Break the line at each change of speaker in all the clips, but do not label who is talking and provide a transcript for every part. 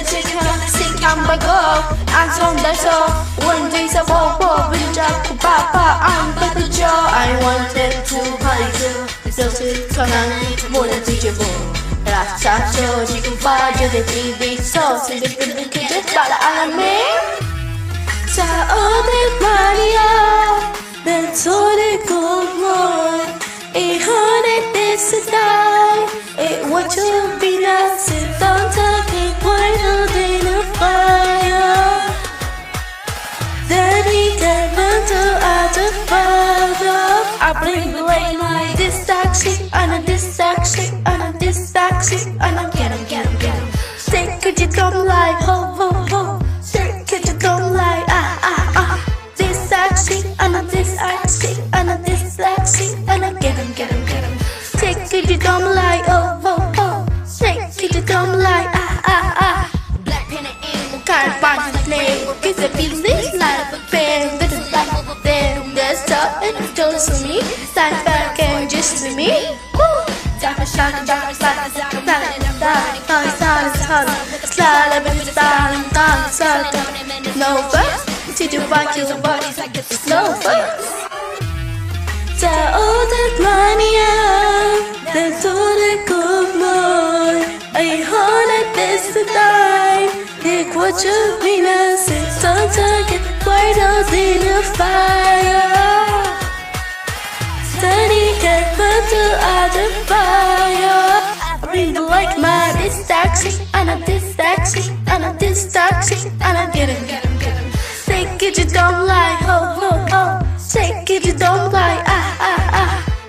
생각말고 안 손대서 원뒤에서 보고 bil 잡고 바빠 안 받아줘. I wanted to hide 그것을 전하는 모든 뒤집어 라차쳐 지금 빠져들 TV에서 생각들은 그저 따라 안 하네. 자 오늘 말이야 내 소리 고모 이혼의 this time it what you be nice don't talk it why not in a fire 내가 먼저 아주 fire I bring the rain like this taxi on a this taxi on a this taxi on a get 'em say could you come like ho ho ho say could you come like this taxi on a this taxi on a this taxi on a get 'em take could you come like oh oh oh say could you come like black pen and ink can't find his name cause it feels this like a pen that is like them there's stuff and it's just for me stand back and just for me Drop a shot and drop a slide and slide and slide and slide and slide no fuss till you find your body no fuss 자 오랜만이야 내 손을 꼽물 I wanted this time 이곳 주위는 신선하게 white in a fire 다리가 먼저 아주 fire I really like my this taxi on a this taxi on a this taxi on a get 'em take it you don't like ho ho ho take it you don't like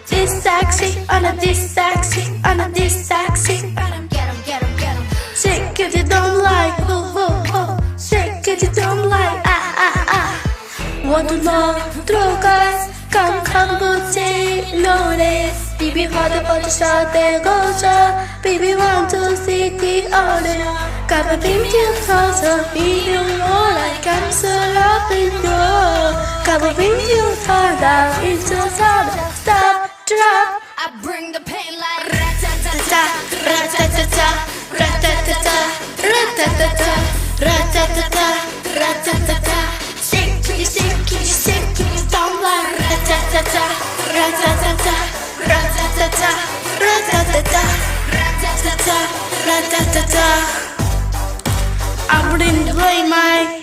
this taxi on a this taxi on a this taxi get 'em take it you don't like ho ho ho take it you don't like want to know 들어가 깜깜부지 노래 Baby 화도 버텨서 대고자 Baby want to see the order 가봐 빈티어서 비디오 like I'm so loving you 가봐 빈티어서 인터서 stop drop I bring the pain like ratatata ratatata ratatata ratatata ratatata ratatata shake it shake it shake it don't like ratatata ratatata ratatata ratatata ratatata ratatata I wouldn't play my